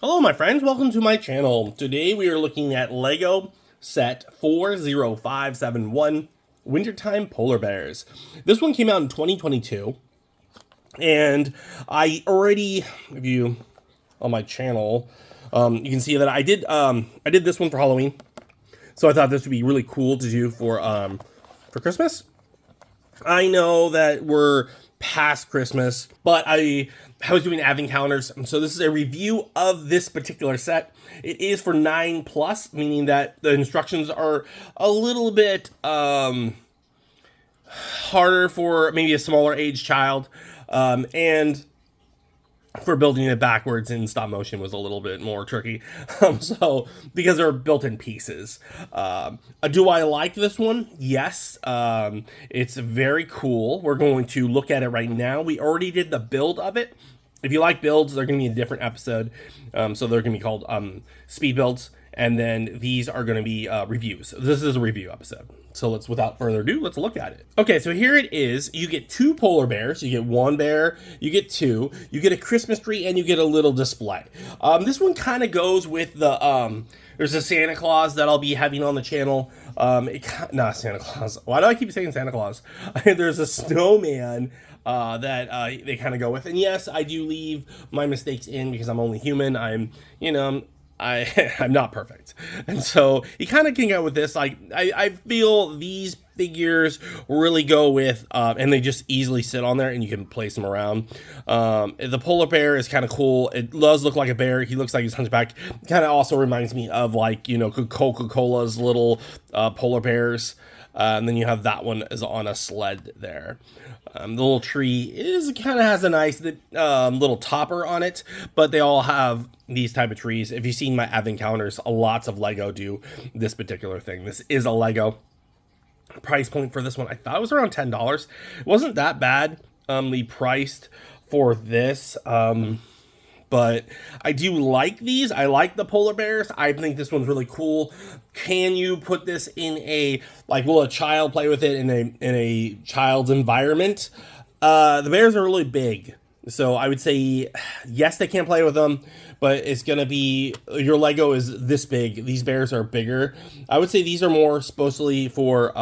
Hello my friends, welcome to my channel. Today we are looking at LEGO set 40571 Wintertime Polar Bears. This one came out in 2022 and I already, if you on my channel, you can see that I did this one for Halloween. So I thought this would be really cool to do for Christmas. I know that we're past Christmas, but I was doing advent calendars, so this is a review of this particular set. It is for 9+, meaning that the instructions are a little bit harder for maybe a smaller age child, and for building it backwards in stop motion was a little bit more tricky. So because they're built in pieces. Do I like this one? Yes. It's very cool. We're going to look at it right now. We already did the build of it. If you like builds, they're going to be a different episode. So they're going to be called speed builds. And then these are going to be reviews. This is a review episode. So without further ado, let's look at it. Okay, so here it is. You get 2 polar bears. You get 1 bear, you get 2, you get a Christmas tree, and you get a little display. This one kind of goes with the, there's a Santa Claus that I'll be having on the channel. Not Santa Claus. Why do I keep saying Santa Claus? There's a snowman that they kind of go with. And yes, I do leave my mistakes in because I'm only human. I'm not perfect. And so you kind of can go with this. Like, I feel these figures really go with, and they just easily sit on there and you can place them around. The polar bear is kind of cool. It does look like a bear. He looks like he's hunchback. Kind of also reminds me of, like, Coca-Cola's little polar bears. And then you have that one is on a sled there. The little tree kind of has a nice little topper on it, but they all have these type of trees. If you've seen my advent calendars, lots of Lego do this particular thing. This is a Lego. Price point for this one, I thought it was around $10. It wasn't that bad, priced for this. But I do like these. I like the polar bears. I think this one's really cool. Can you put this in will a child play with it in a child's environment? The bears are really big. So I would say, yes, they can play with them, but it's going to be, your Lego is this big. These bears are bigger. I would say these are more supposedly for,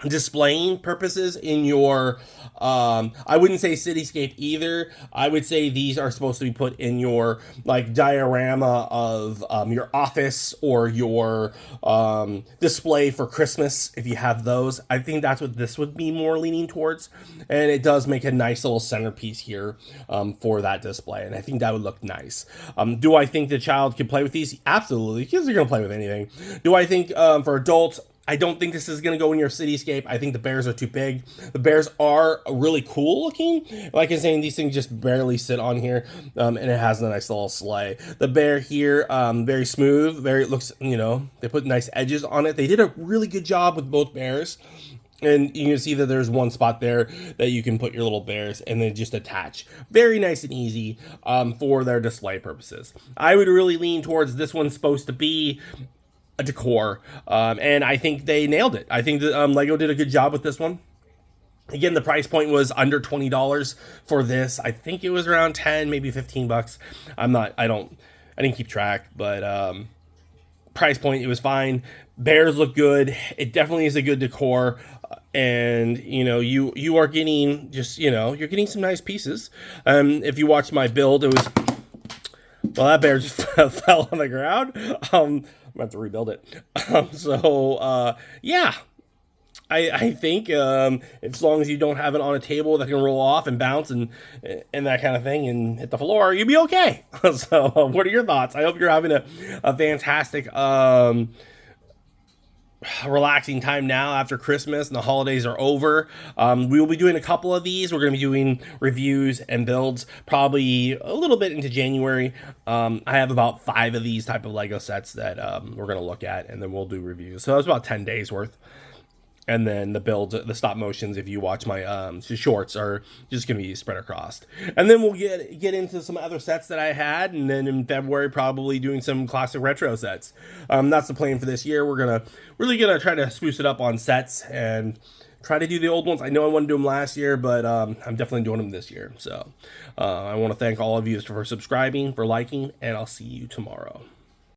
displaying purposes in your I wouldn't say cityscape either. I would say these are supposed to be put in your diorama of your office or your display for Christmas if you have those. I think that's what this would be more leaning towards, and it does make a nice little centerpiece here for that display, and I think that would look nice. Do I think the child can play with these? Absolutely. Kids are going to play with anything. Do I think for adults, I don't think this is going to go in your cityscape. I think the bears are too big. The bears are really cool looking. Like I'm saying, these things just barely sit on here, and it has a nice little sleigh. The bear here, very smooth. It looks, they put nice edges on it. They did a really good job with both bears. And you can see that there's one spot there that you can put your little bears and then just attach. Very nice and easy for their display purposes. I would really lean towards this one's supposed to be a decor, and I think they nailed it. I think that Lego did a good job with this one. Again, the price point was under $20 for this. I think it was around 10, maybe 15 bucks. I didn't keep track, but price point, it was fine. Bears look good. It definitely is a good decor, and you are getting you're getting some nice pieces. If you watched my build, it was, well, that bear just fell on the ground. I'm going to have to rebuild it. Yeah, I think as long as you don't have it on a table that can roll off and bounce and that kind of thing and hit the floor, you'll be okay. So what are your thoughts? I hope you're having a fantastic relaxing time now after Christmas and the holidays are over. We will be doing a couple of these. We're going to be doing reviews and builds probably a little bit into January. I have about 5 of these type of Lego sets that we're going to look at, and then we'll do reviews. So that's about 10 days worth. And then the builds, the stop motions, if you watch my shorts, are just going to be spread across. And then we'll get into some other sets that I had. And then in February, probably doing some classic retro sets. That's the plan for this year. We're really going to try to spruce it up on sets and try to do the old ones. I know I wanted to do them last year, but I'm definitely doing them this year. So I want to thank all of you for subscribing, for liking, and I'll see you tomorrow.